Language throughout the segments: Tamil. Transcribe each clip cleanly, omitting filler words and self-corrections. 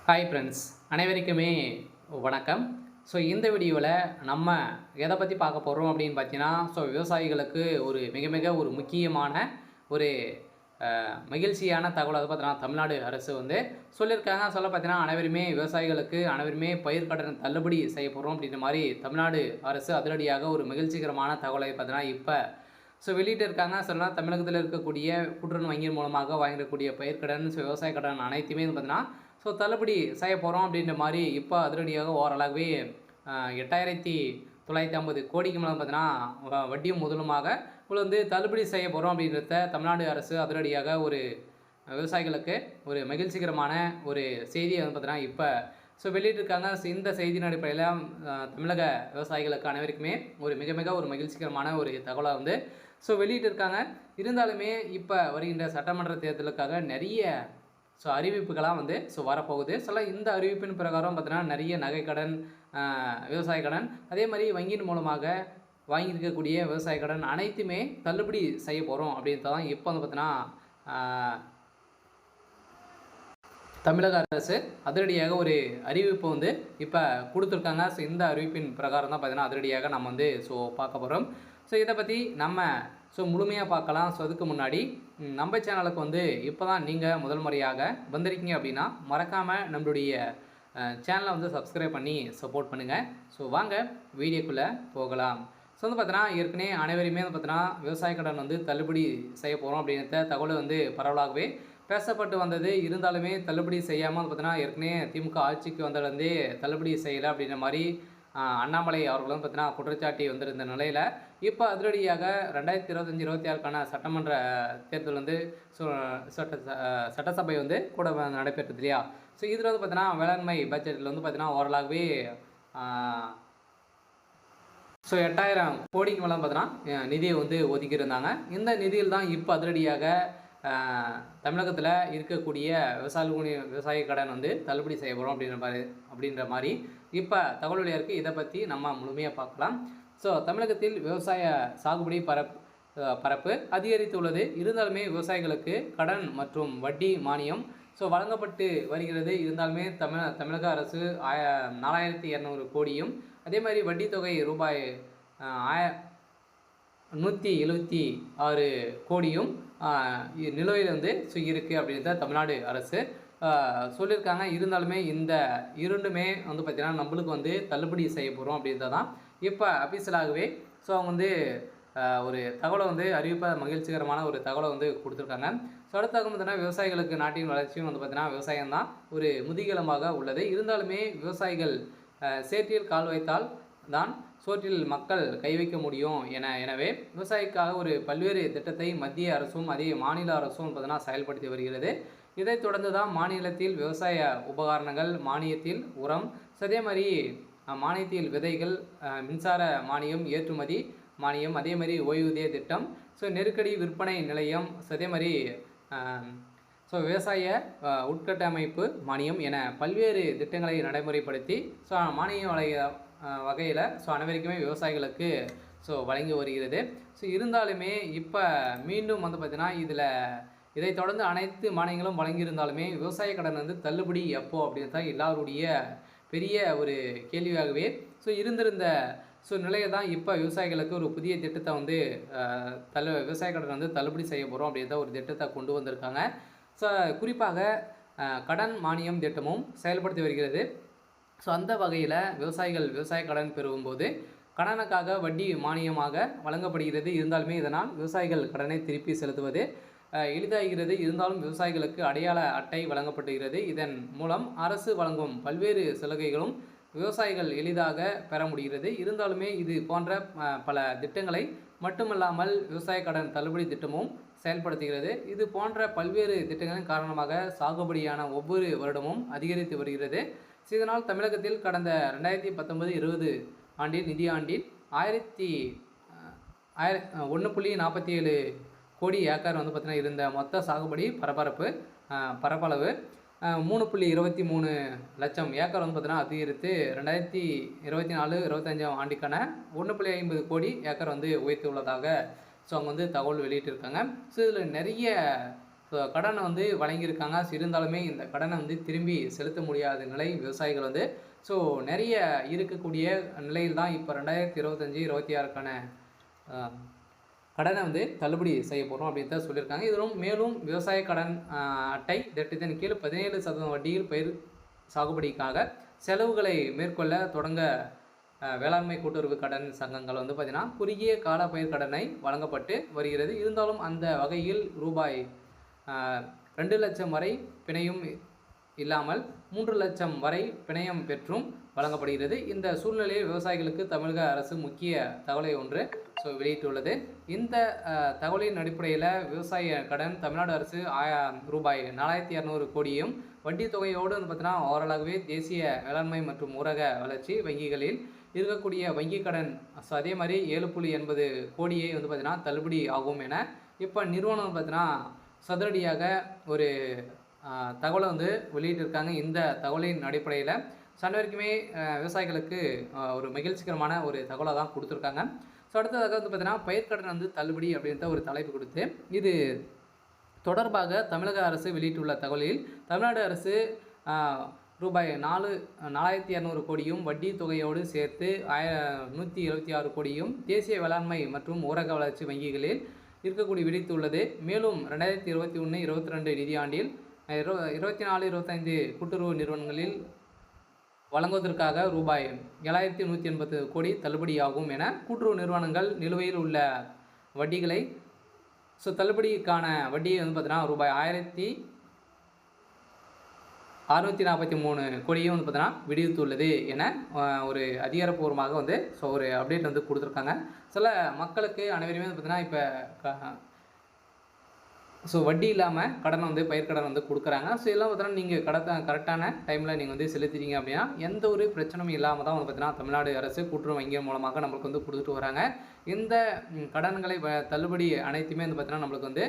ஹாய் ஃப்ரெண்ட்ஸ், அனைவருக்குமே வணக்கம். இந்த வீடியோவில் நம்ம எதை பற்றி பார்க்க போகிறோம் அப்படின்னு பார்த்தீங்கன்னா, விவசாயிகளுக்கு ஒரு மிக மிக ஒரு முக்கியமான ஒரு மகிழ்ச்சியான தகவல் அதை பார்த்தீங்கன்னா தமிழ்நாடு அரசு சொல்லியிருக்காங்க. பார்த்தீங்கன்னா அனைவருமே பயிர்க்கடன் தள்ளுபடி செய்ய போகிறோம் அப்படின்ற மாதிரி தமிழ்நாடு அரசு அதிரடியாக ஒரு மகிழ்ச்சிகரமான தகவலை பார்த்தீங்கன்னா இப்போ வெளியிட்டு இருக்காங்க. சொல்லலாம் தமிழகத்தில் இருக்கக்கூடிய கூட்டுறவு வங்கியின் மூலமாக வாங்கக்கூடிய பயிர்க்கடன், விவசாய கடன் அனைத்துமே பார்த்தீங்கன்னா தள்ளுபடி செய்ய போகிறோம் அப்படின்ற மாதிரி இப்போ அதிரடியாக ஓரளவே 8,950 கோடிக்கு மேலே பார்த்தீங்கன்னா வட்டியும் முதலுமாக தள்ளுபடி செய்ய போகிறோம் அப்படின்றத தமிழ்நாடு அரசு அதிரடியாக ஒரு விவசாயிகளுக்கு ஒரு மகிழ்ச்சிகரமான ஒரு செய்தியை பார்த்தீங்கன்னா இப்போ வெளியிட்டிருக்காங்க. இந்த செய்தியின் அடிப்படையில் தமிழக விவசாயிகளுக்கு அனைவருக்குமே ஒரு மிக மிக ஒரு மகிழ்ச்சிகரமான ஒரு தகவலை வெளியிட்டிருக்காங்க. இருந்தாலுமே இப்போ வருகின்ற சட்டமன்ற தேர்தலுக்காக நிறைய அறிவிப்புகளாக வரப்போகுது. இந்த அறிவிப்பின் பிரகாரம் பார்த்தீங்கன்னா நிறைய நகைக்கடன், விவசாய கடன், அதே மாதிரி வங்கியின் மூலமாக வாங்கியிருக்கக்கூடிய விவசாய கடன் அனைத்துமே தள்ளுபடி செய்ய போகிறோம் அப்படின்றது தான் இப்போ பார்த்தீங்கன்னா தமிழக அரசு அதிரடியாக ஒரு அறிவிப்பு இப்போ கொடுத்துருக்காங்க. இந்த அறிவிப்பின் பிரகாரம் தான் பார்த்தீங்கன்னா அதிரடியாக நம்ம பார்க்க போகிறோம். இதை பற்றி நம்ம முழுமையாக பார்க்கலாம். அதுக்கு முன்னாடி நம்ம சேனலுக்கு இப்போ தான் நீங்கள் முதல் முறையாக வந்திருக்கீங்க அப்படின்னா மறக்காமல் நம்மளுடைய சேனலை சப்ஸ்கிரைப் பண்ணி சப்போர்ட் பண்ணுங்கள். வாங்க வீடியோக்குள்ளே போகலாம். பார்த்தீங்கன்னா ஏற்கனவே அனைவருமே பார்த்தீங்கன்னா விவசாய கடன் தள்ளுபடி செய்ய போகிறோம் அப்படின்ற தகவல் பரவலாகவே பேசப்பட்டு வந்தது. இருந்தாலுமே தள்ளுபடி செய்யாமல் பார்த்தீங்கன்னா ஏற்கனவே திமுக ஆட்சிக்கு வந்ததுலேருந்தே தள்ளுபடி செய்யலை அப்படின்ற மாதிரி அண்ணாமலை அவர்களும் பார்த்தீங்கன்னா குற்றச்சாட்டி வந்திருந்த நிலையில் இப்போ அதிரடியாக 2025-26க்கான சட்டமன்ற தேர்தல் சட்டசபை கூட நடைபெற்றது இல்லையா. இதில் பார்த்தீங்கன்னா வேளாண்மை பட்ஜெட்டில் பார்த்தீங்கன்னா ஓரளவுவே 8,000 கோடிக்கு மேலே பார்த்தீங்கன்னா நிதியை ஒதுக்கியிருந்தாங்க. இந்த நிதியில் தான் இப்போ அதிரடியாக தமிழகத்தில் இருக்கக்கூடிய விவசாய கடன் தள்ளுபடி செய்ய போகிறோம் அப்படின்ற மாதிரி இப்போ தகவல் வழியாக இருக்குது. இதை பற்றி நம்ம முழுமையாக பார்க்கலாம். தமிழகத்தில் விவசாய சாகுபடி பரப்பு அதிகரித்துள்ளது. இருந்தாலுமே விவசாயிகளுக்கு கடன் மற்றும் வட்டி மானியம் வழங்கப்பட்டு வருகிறது. இருந்தாலுமே தமிழக அரசு 4,200 கோடியும், அதே மாதிரி வட்டி தொகை ரூபாய் 176 கோடியும் நிலுவையில் இருக்குது அப்படின்றத தமிழ்நாடு அரசு சொல்லியிருக்காங்க. இருந்தாலுமே இந்த இரண்டுமே பார்த்திங்கன்னா நம்மளுக்கு தள்ளுபடி செய்ய போகிறோம் அப்படின்றதான் இப்போ அபிஷியலாகவே அவங்க ஒரு தகவலை அறிவிப்ப மகிழ்ச்சிகரமான ஒரு தகவலை கொடுத்துருக்காங்க. அடுத்தாக பார்த்தீங்கன்னா விவசாயிகளுக்கு நாட்டின் வளர்ச்சியும் பார்த்தீங்கன்னா விவசாயம் தான் ஒரு முதுகெலும்பாக உள்ளது. இருந்தாலுமே விவசாயிகள் சேற்றில் கால் வைத்தால் தான் சோற்றில் மக்கள் கை வைக்க முடியும் எனவே விவசாயிக்காக ஒரு பல்வேறு திட்டத்தை மத்திய அரசும் அதே மாநில அரசும் பார்த்தீங்கன்னா செயல்படுத்தி வருகிறது. இதைத் தொடர்ந்து தான் மாநிலத்தில் விவசாய உபகரணங்கள் மானியத்தில் உரம், அதே மாதிரி மானியத்தில் விதைகள், மின்சார மானியம், ஏற்றுமதி மானியம், அதே மாதிரி ஓய்வூதிய திட்டம், நெருக்கடி விற்பனை நிலையம், அதே மாதிரி விவசாய உட்கட்டமைப்பு மானியம் என பல்வேறு திட்டங்களை நடைமுறைப்படுத்தி மானிய வகையில் அனைவருக்குமே விவசாயிகளுக்கு வழங்கி வருகிறது. இருந்தாலுமே இப்போ மீண்டும் பார்த்திங்கன்னா இதை தொடர்ந்து அனைத்து மானியங்களும் வழங்கியிருந்தாலுமே விவசாய கடன் தள்ளுபடி எப்போ அப்படின்னு தான் எல்லாருடைய பெரிய ஒரு கேள்வியாகவே இருந்திருந்த நிலையை தான் இப்போ விவசாயிகளுக்கு ஒரு புதிய திட்டத்தை விவசாய கடன் தள்ளுபடி செய்ய போகிறோம் அப்படின்ற ஒரு திட்டத்தை கொண்டு வந்திருக்காங்க. குறிப்பாக கடன் மானியம் திட்டமும் செயல்படுத்தி வருகிறது. அந்த வகையில் விவசாயிகள் விவசாய கடன் பெறும்போது கடனுக்காக வட்டி மானியமாக வழங்கப்படுகிறது. இருந்தாலுமே இதனால் விவசாயிகள் கடனை திருப்பி செலுத்துவது எளிதாகிறது. இருந்தாலும் விவசாயிகளுக்கு அடையாள அட்டை வழங்கப்படுகிறது. இதன் மூலம் அரசு வழங்கும் பல்வேறு சலுகைகளும் விவசாயிகள் எளிதாக பெற முடிகிறது. இருந்தாலுமே இது போன்ற பல திட்டங்களை மட்டுமல்லாமல் விவசாய கடன் தள்ளுபடி திட்டமும் செயல்படுத்துகிறது. இது போன்ற பல்வேறு திட்டங்களின் காரணமாக சாகுபடியான ஒவ்வொரு வருடமும் அதிகரித்து வருகிறது. இதனால் தமிழகத்தில் கடந்த 2019-20 ஆண்டில் நிதியாண்டில் 1.47 கோடி ஏக்கர் பார்த்திங்கன்னா இருந்த மொத்த சாகுபடி பரப்பளவு 3.23 லட்சம் ஏக்கர் பார்த்திங்கன்னா அதிகரித்து 2024-25 ஆண்டுக்கான 1.50 கோடி ஏக்கர் உயர்த்தி உள்ளதாக அவங்க தகவல் வெளியிட்டிருக்காங்க. இதில் நிறைய ஸோ கடனை வந்து வழங்கியிருக்காங்க. இருந்தாலுமே இந்த கடனை வந்து திரும்பி செலுத்த முடியாத நிலை விவசாயிகள் வந்து ஸோ நிறைய இருக்கக்கூடிய நிலையில் தான் இப்போ 2025, 26க்கான கடனை வந்து தள்ளுபடி செய்ய போகிறோம் அப்படின்னு தான் சொல்லியிருக்காங்க. இதிலும் மேலும் விவசாய கடன் அட்டை திட்டத்தின் கீழ் 17% வட்டியில் பயிர் சாகுபடிக்காக செலவுகளை மேற்கொள்ள தொடங்க வேளாண்மை கூட்டுறவு கடன் சங்கங்கள் வந்து பார்த்திங்கன்னா குறுகிய கால பயிர் கடனை வழங்கப்பட்டு வருகிறது. இருந்தாலும் அந்த வகையில் ரூபாய் 2 லட்சம் வரை பிணையும் இல்லாமல் 3 லட்சம் வரை பிணையம் பெற்றும் வழங்கப்படுகிறது. இந்த சூழ்நிலையில் விவசாயிகளுக்கு தமிழக அரசு முக்கிய தகவலை ஒன்று வெளியிட்டுள்ளது. இந்த தகவலின் அடிப்படையில் விவசாய கடன் தமிழ்நாடு அரசு ரூபாய் 4200 கோடியும் வட்டி தொகையோடு வந்து பார்த்தீங்கன்னா ஓரளவுவே தேசிய வேளாண்மை மற்றும் ஊரக வளர்ச்சி வங்கிகளில் இருக்கக்கூடிய வங்கி கடன் அதே மாதிரி 7.80 கோடியை வந்து பார்த்தீங்கன்னா தள்ளுபடி ஆகும் என இப்போ நிறுவனம் பார்த்தீங்கன்னா சதுரடியாக ஒரு தகவலை வந்து வெளியிட்டிருக்காங்க. இந்த தகவலின் அடிப்படையில் அனைவருக்குமே விவசாயிகளுக்கு ஒரு மகிழ்ச்சிகரமான ஒரு தகவலை தான் கொடுத்துருக்காங்க. ஸோ அடுத்ததாக வந்து பார்த்தீங்கன்னா பயிர்க்கடன் வந்து தள்ளுபடி அப்படின்ற ஒரு தலைப்பு கொடுத்து இது தொடர்பாக தமிழக அரசு வெளியிட்டுள்ள தகவலில் தமிழ்நாடு அரசு ரூபாய் 4200 கோடியும் வட்டி தொகையோடு சேர்த்து 176 கோடியும் தேசிய வேளாண்மை மற்றும் ஊரக வளர்ச்சி வங்கிகளில் இருக்கக்கூடிய விடுத்துள்ளது. மேலும் 2021-22 நிதியாண்டில் 24-25 கூட்டுறவு நிறுவனங்களில் வழங்குவதற்காக ரூபாய் 7180 கோடி தள்ளுபடியாகும் என கூட்டுறவு நிறுவனங்கள் நிலுவையில் உள்ள வட்டிகளை தள்ளுபடிக்கான வட்டியை வந்து பார்த்தீங்கன்னா ரூபாய் 1643 கோடியும் வந்து பார்த்தீங்கன்னா விடுவித்துள்ளது என ஒரு அதிகாரப்பூர்வமாக வந்து ஒரு அப்டேட் வந்து கொடுத்துருக்காங்க. சில மக்களுக்கு அனைவருமே வந்து பார்த்தீங்கன்னா இப்போ வட்டி இல்லாமல் கடனை வந்து பயிர்க்கடன் வந்து கொடுக்குறாங்க. இதெல்லாம் பார்த்தீங்கன்னா நீங்கள் கரெக்டான டைமில் நீங்கள் வந்து செலுத்திட்டீங்க அப்படின்னா எந்த ஒரு பிரச்சனையும் இல்லாமல் தான் வந்து பார்த்தீங்கன்னா தமிழ்நாடு அரசு கூட்டுறவு வங்கி மூலமாக நம்மளுக்கு வந்து கொடுத்துட்டு வராங்க. இந்த கடன்களை தள்ளுபடி அனைத்துமே வந்து பார்த்தீங்கன்னா நம்மளுக்கு வந்து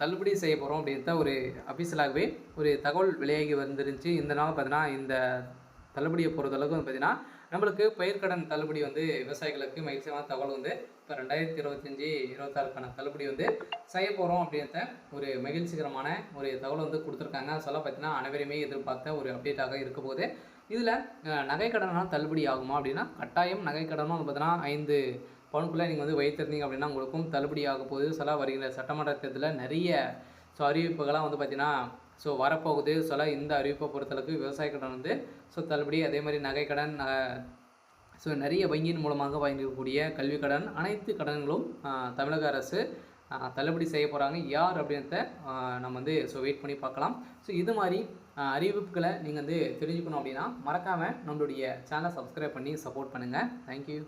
தள்ளுபடி செய்ய போகிறோம் அப்படின்ற ஒரு அஃபிஷியலாகவே ஒரு தகவல் வெளியாகி வந்துருந்துச்சு. இந்த நாள் பார்த்தீங்கன்னா இந்த தள்ளுபடியை பொறுத்தளவுக்கு வந்து பார்த்தீங்கன்னா நம்மளுக்கு பயிர்க்கடன் தள்ளுபடி வந்து விவசாயிகளுக்கு மகிழ்ச்சியான தகவல் வந்து இப்போ 2025-26க்கான தள்ளுபடி வந்து செய்ய போகிறோம் அப்படின்ற ஒரு மகிழ்ச்சிகரமான ஒரு தகவல் வந்து கொடுத்துருக்காங்க. சொல்ல பார்த்தீங்கன்னா அனைவருமே எதிர்பார்த்த ஒரு அப்டேட்டாக இருக்க போது இதில் நகைக்கடனால் தள்ளுபடி ஆகுமா அப்படின்னா கட்டாயம் நகைக்கடனும் வந்து பார்த்தீங்கன்னா 5 பவுனுக்குள்ளே நீங்கள் வந்து வைத்திருந்தீங்க அப்படின்னா உங்களுக்கும் தள்ளுபடி ஆக போகுது. வருகிற சட்டமன்ற தேர்தலில் நிறைய அறிவிப்புகள்லாம் வந்து பார்த்திங்கன்னா வரப்போகுது. இந்த அறிவிப்பை பொறுத்தளவுக்கு விவசாய கடன் வந்து தள்ளுபடி, அதே மாதிரி நகைக்கடன், நிறைய வங்கியின் மூலமாக வாங்கிக்கக்கூடிய கல்வி கடன் அனைத்து கடன்களும் தமிழக அரசு தள்ளுபடி செய்ய போகிறாங்க. யார் அப்படின்றத நம்ம வந்து வெயிட் பண்ணி பார்க்கலாம். இது மாதிரி அறிவிப்புகளை நீங்கள் வந்து தெரிஞ்சுக்கணும் அப்படின்னா மறக்காமல் நம்மளுடைய சேனலை சப்ஸ்கிரைப் பண்ணி சப்போர்ட் பண்ணுங்கள். தேங்க்யூ.